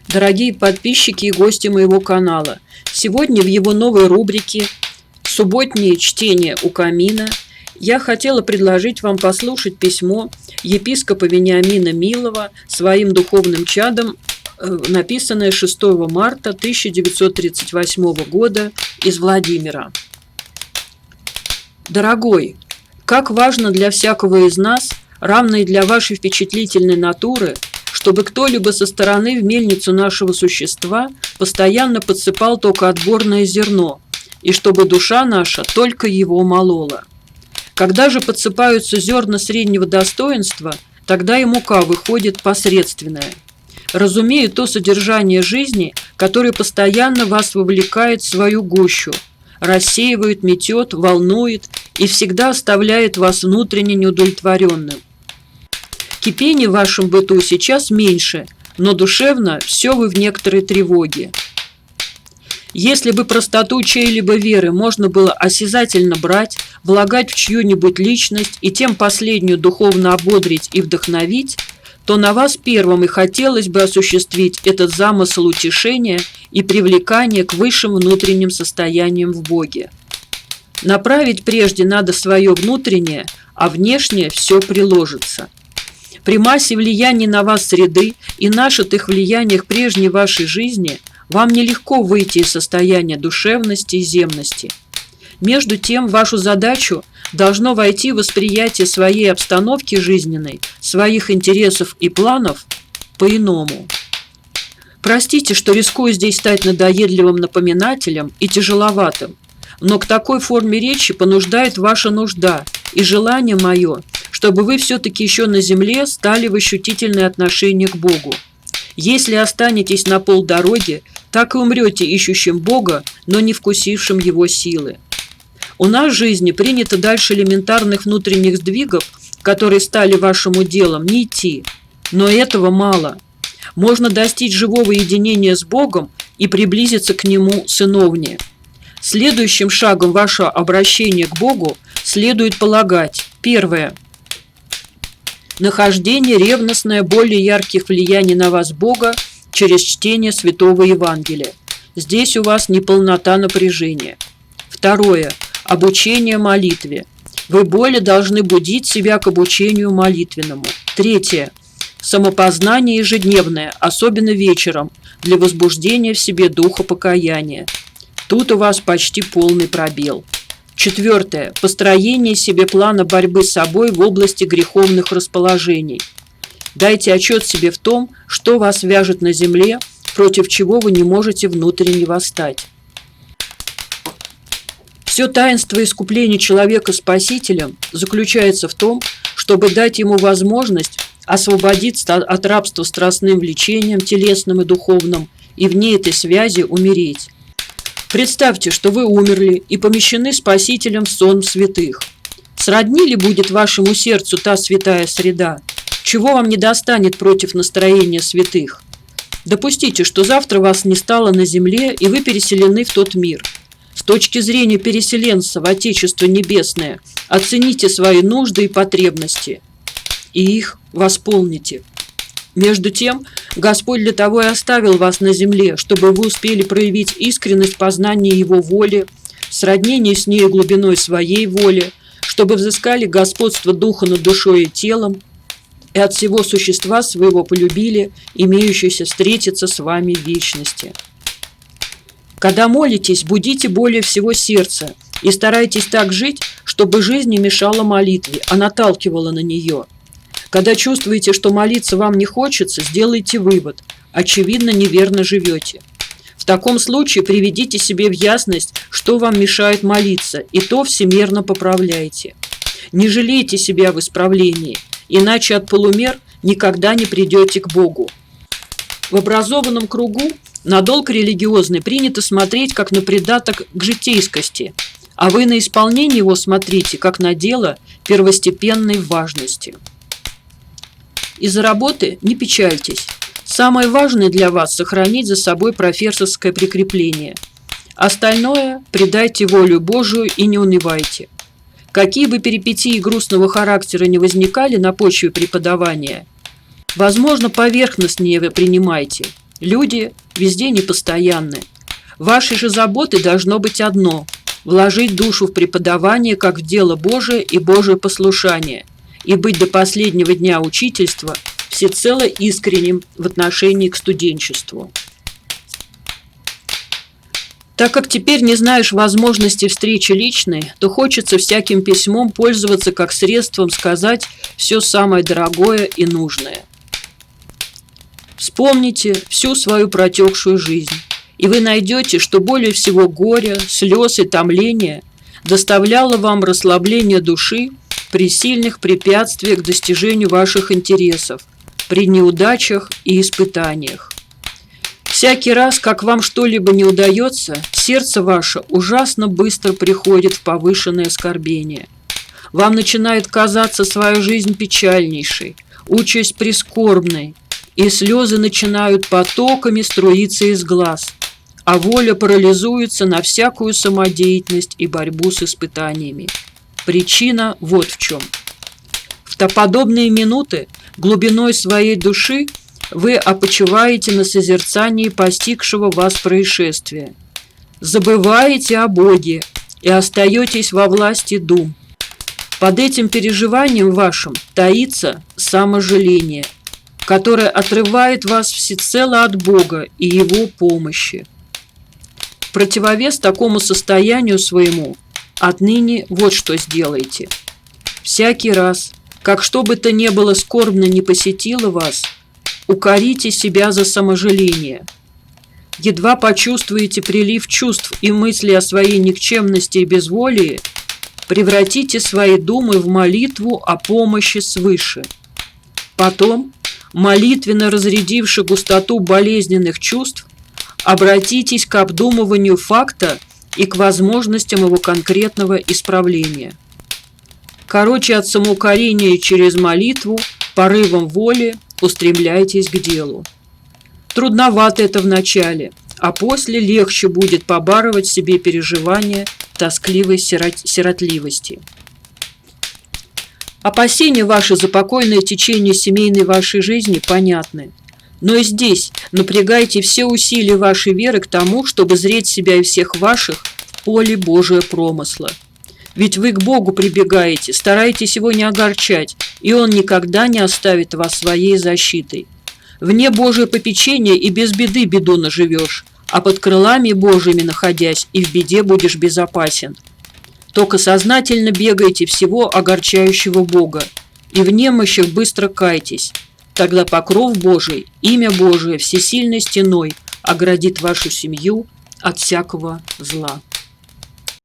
Дорогие подписчики и гости моего канала, сегодня в его новой рубрике «Субботнее чтение у камина» я хотела предложить вам послушать письмо епископа Вениамина Милова своим духовным чадом, написанное 6 марта 1938 года из Владимира. Дорогой, как важно для всякого из нас, равно и для вашей впечатлительной натуры, чтобы кто-либо со стороны в мельницу нашего существа постоянно подсыпал только отборное зерно, и чтобы душа наша только его молола. Когда же подсыпаются зерна среднего достоинства, тогда и мука выходит посредственная. Разумею то содержание жизни, которое постоянно вас вовлекает в свою гущу, рассеивает, метет, волнует и всегда оставляет вас внутренне неудовлетворенным. Кипения в вашем быту сейчас меньше, но душевно все вы в некоторой тревоге. Если бы простоту чьей-либо веры можно было осязательно брать, влагать в чью-нибудь личность и тем последнюю духовно ободрить и вдохновить, то на вас первым и хотелось бы осуществить этот замысел утешения и привлекания к высшим внутренним состояниям в Боге. Направить прежде надо свое внутреннее, а внешнее все приложится. При массе влияний на вас среды и наших влияниях прежней вашей жизни вам нелегко выйти из состояния душевности и земности. Между тем, в вашу задачу должно войти восприятие своей обстановки жизненной, своих интересов и планов по-иному. Простите, что рискую здесь стать надоедливым напоминателем и тяжеловатым, но к такой форме речи понуждает ваша нужда и желание мое, чтобы вы все-таки еще на земле стали в ощутительное отношение к Богу. Если останетесь на полдороги, так и умрете ищущим Бога, но не вкусившим Его силы. У нас в жизни принято дальше элементарных внутренних сдвигов, которые стали вашим уделом, не идти. Но этого мало. Можно достичь живого единения с Богом и приблизиться к Нему сыновнее. Следующим шагом вашего обращения к Богу следует полагать: первое – нахождение ревностное более ярких влияний на вас Бога через чтение Святого Евангелия. Здесь у вас неполнота напряжения. Второе – обучение молитве. Вы более должны будить себя к обучению молитвенному. Третье – самопознание ежедневное, особенно вечером, для возбуждения в себе духа покаяния. Тут у вас почти полный пробел. Четвертое – построение себе плана борьбы с собой в области греховных расположений. Дайте отчет себе в том, что вас вяжет на земле, против чего вы не можете внутренне восстать. Все таинство искупления человека Спасителем заключается в том, чтобы дать ему возможность освободиться от рабства страстным влечением, телесным и духовным, и вне этой связи умереть. Представьте, что вы умерли и помещены Спасителем в сон святых. Сродни ли будет вашему сердцу та святая среда? Чего вам не достанет против настроения святых? Допустите, что завтра вас не стало на земле, и вы переселены в тот мир. С точки зрения переселенца в Отечество Небесное, оцените свои нужды и потребности, и их восполните. Между тем, Господь для того и оставил вас на земле, чтобы вы успели проявить искренность познания Его воли, сроднение с ней глубиной своей воли, чтобы взыскали господство духа над душой и телом, и от всего существа своего полюбили, имеющееся встретиться с вами в вечности. Когда молитесь, будите более всего сердце и старайтесь так жить, чтобы жизнь не мешала молитве, а наталкивала на нее. Когда чувствуете, что молиться вам не хочется, сделайте вывод: очевидно, неверно живете. В таком случае приведите себе в ясность, что вам мешает молиться, и то всемерно поправляйте. Не жалейте себя в исправлении, иначе от полумер никогда не придете к Богу. В образованном кругу на долг религиозный принято смотреть как на придаток к житейскости, а вы на исполнение его смотрите как на дело первостепенной важности. Из-за работы не печальтесь. Самое важное для вас – сохранить за собой профессорское прикрепление. Остальное предайте волю Божию и не унывайте. Какие бы перипетии грустного характера не возникали на почве преподавания, возможно, поверхностнее вы принимайте. Люди везде непостоянны. Вашей же заботой должно быть одно – вложить душу в преподавание как в дело Божие и Божие послушание, и быть до последнего дня учительства всецело искренним в отношении к студенчеству. Так как теперь не знаешь возможности встречи личной, то хочется всяким письмом пользоваться как средством сказать все самое дорогое и нужное. Вспомните всю свою протекшую жизнь, и вы найдете, что более всего горя, слез и томления доставляло вам расслабление души при сильных препятствиях к достижению ваших интересов, при неудачах и испытаниях. Всякий раз, как вам что-либо не удается, сердце ваше ужасно быстро приходит в повышенное скорбение. Вам начинает казаться свою жизнь печальнейшей, участь прискорбной, и слезы начинают потоками струиться из глаз, а воля парализуется на всякую самодеятельность и борьбу с испытаниями. Причина вот в чем. В подобные минуты глубиной своей души вы опочиваете на созерцании постигшего вас происшествия. Забываете о Боге и остаетесь во власти дум. Под этим переживанием вашим таится саможаление, которое отрывает вас всецело от Бога и Его помощи. В противовес такому состоянию своему отныне вот что сделайте. Всякий раз, как что бы то ни было скорбно не посетило вас, укорите себя за саможаление. Едва почувствуете прилив чувств и мысли о своей никчемности и безволии, превратите свои думы в молитву о помощи свыше. Потом, молитвенно разрядивши густоту болезненных чувств, обратитесь к обдумыванию факта и к возможностям его конкретного исправления. Короче, от самоукорения через молитву, порывом воли, устремляйтесь к делу. Трудновато это вначале, а после легче будет побарывать себе переживания тоскливой сиротливости. Опасения ваши за покойное течение семейной вашей жизни понятны. Но и здесь напрягайте все усилия вашей веры к тому, чтобы зреть себя и всех ваших в поле Божия промысла. Ведь вы к Богу прибегаете, стараетесь Его не огорчать, и Он никогда не оставит вас своей защитой. Вне Божие попечения и без беды беду наживешь, а под крылами Божьими находясь и в беде будешь безопасен. Только сознательно бегайте всего огорчающего Бога, и в немощах быстро кайтесь. Тогда покров Божий, имя Божие всесильной стеной оградит вашу семью от всякого зла.